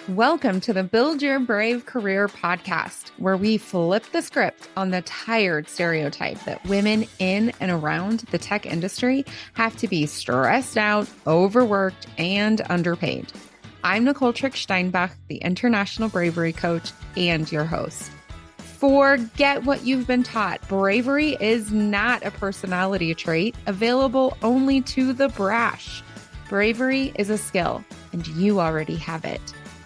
Welcome to the Build Your Brave Career podcast, where we flip the script on the tired stereotype that women in and around the tech industry have to be stressed out, overworked, and underpaid. I'm Nicole Trick-Steinbach, the International Bravery Coach and your host. Forget what you've been taught. Bravery is not a personality trait available only to the brash. Bravery is a skill, and you already have it.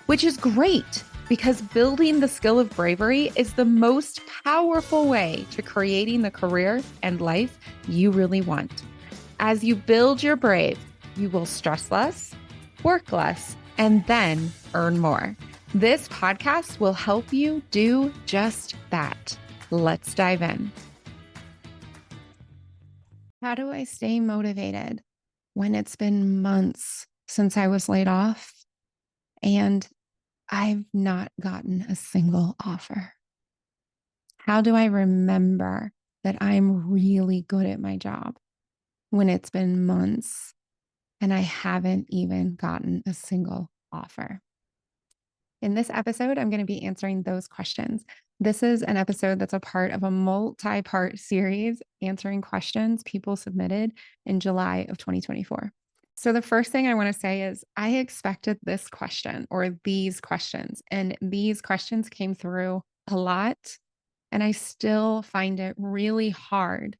Which is great because building the skill of bravery is the most powerful way to creating the career and life you really want. As you build your brave, you will stress less, work less, and then earn more. This podcast will help you do just that. Let's dive in. How do I stay motivated when it's been months since I was laid off and I've not gotten a single offer? How do I remember that I'm really good at my job when it's been months and I haven't even gotten a single offer? In this episode, I'm going to be answering those questions. This is an episode that's a part of a multi-part series answering questions people submitted in July of 2024. So the first thing I want to say is I expected this question or these questions, and these questions came through a lot, and I still find it really hard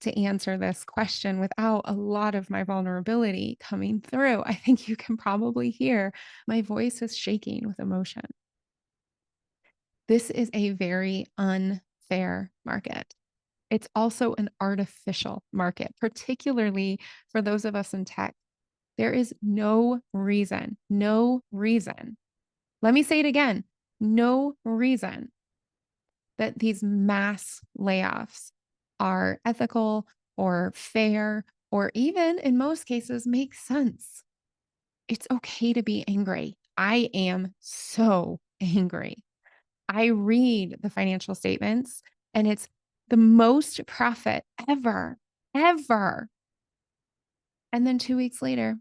to answer this question without a lot of my vulnerability coming through. I think you can probably hear my voice is shaking with emotion. This is a very unfair market. It's also an artificial market, particularly for those of us in tech. There is no reason. Let me say it again. No reason that these mass layoffs are ethical or fair, or even in most cases make sense. It's okay to be angry. I am so angry. I read the financial statements and it's the most profit ever. And then 2 weeks later,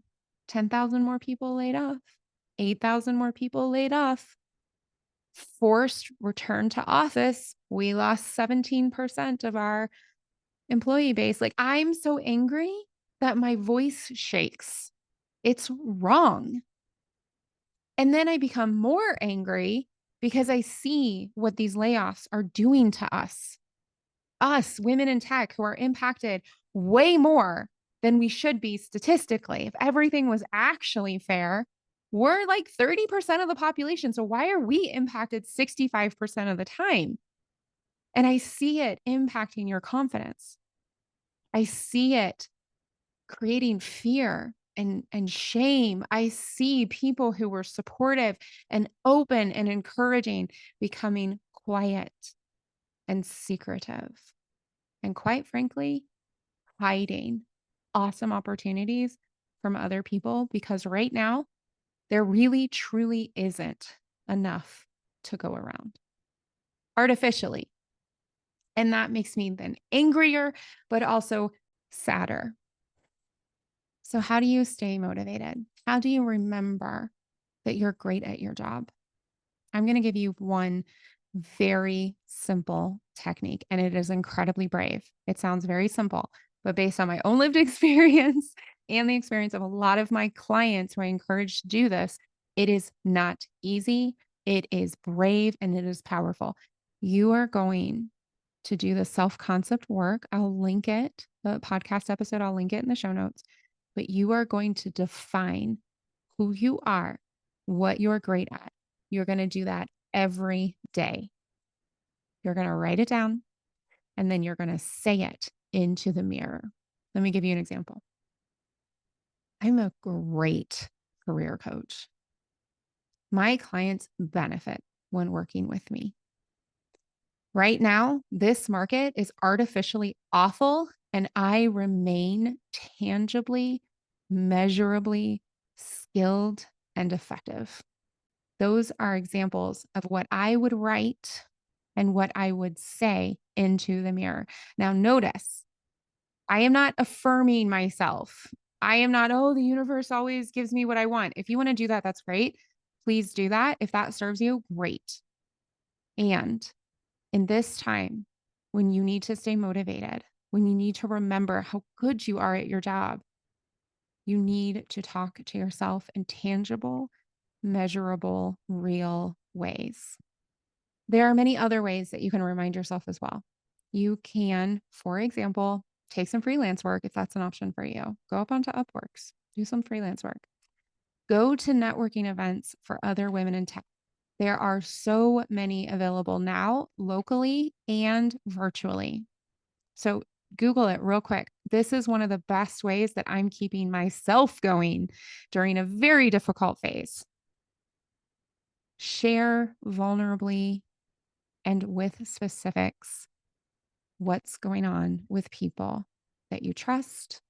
10,000 more people laid off, 8,000 more people laid off, forced return to office. We lost 17% of our employee base. Like, I'm so angry that my voice shakes. It's wrong. And then I become more angry because I see what these layoffs are doing to us women in tech who are impacted way more than we should be statistically. If everything was actually fair, we're like 30% of the population. So why are we impacted 65% of the time? And I see it impacting your confidence. I see it creating fear and shame. I see people who were supportive and open and encouraging becoming quiet and secretive. And quite frankly, hiding awesome opportunities from other people because right now, there really truly isn't enough to go around artificially. And that makes me then angrier, but also sadder. So how do you stay motivated? How do you remember that you're great at your job? I'm going to give you one very simple technique, and it is incredibly brave. It sounds very simple, but based on my own lived experience and the experience of a lot of my clients who I encourage to do this, it is not easy. It is brave and it is powerful. You are going to do the self-concept work. I'll link it, the podcast episode, I'll link it in the show notes, but you are going to define who you are, what you're great at. You're going to do that every day. You're going to write it down and then you're going to say it into the mirror. Let me give you an example. I'm a great career coach. My clients benefit when working with me. Right now, this market is artificially awful, and I remain tangibly, measurably skilled and effective. Those are examples of what I would write and what I would say into the mirror. Now, notice, I am not affirming myself. I am not, oh, the universe always gives me what I want. If you want to do that, that's great. Please do that. If that serves you, great. And in this time, when you need to stay motivated, when you need to remember how good you are at your job, you need to talk to yourself in tangible, measurable, real ways. There are many other ways that you can remind yourself as well. You can, for example, take some freelance work if that's an option for you. Go up onto Upworks, do some freelance work. Go to networking events for other women in tech. There are so many available now, locally and virtually. So Google it real quick. This is one of the best ways that I'm keeping myself going during a very difficult phase. Share vulnerably and with specifics what's going on with people that you trust,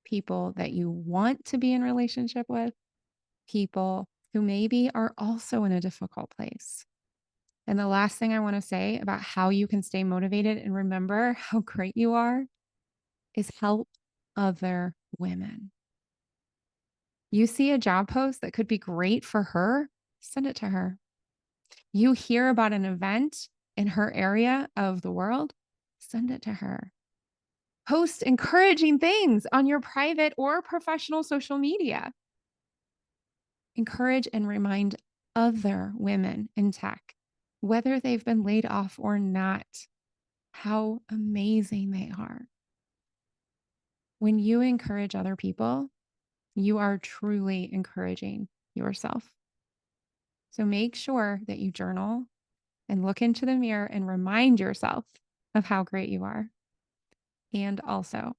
people that you want to be in relationship with, people who maybe are also in a difficult place. And the last thing I want to say about how you can stay motivated and remember how great you are is help other women. You see a job post that could be great for her, send it to her. You hear about an event in her area of the world, send it to her. Post encouraging things on your private or professional social media. Encourage and remind other women in tech, whether they've been laid off or not, how amazing they are. When you encourage other people, you are truly encouraging yourself. So make sure that you journal and look into the mirror and remind yourself of how great you are. And also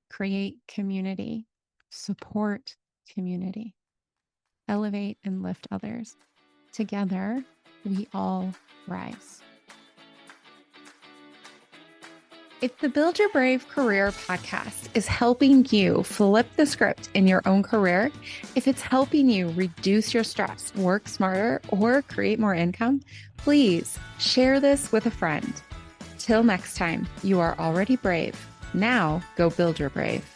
create community, support community, elevate and lift others. Together, we all rise. If the Build Your Brave Career podcast is helping you flip the script in your own career, if it's helping you reduce your stress, work smarter, or create more income, please share this with a friend. Till next time, you are already brave. Now go build your brave.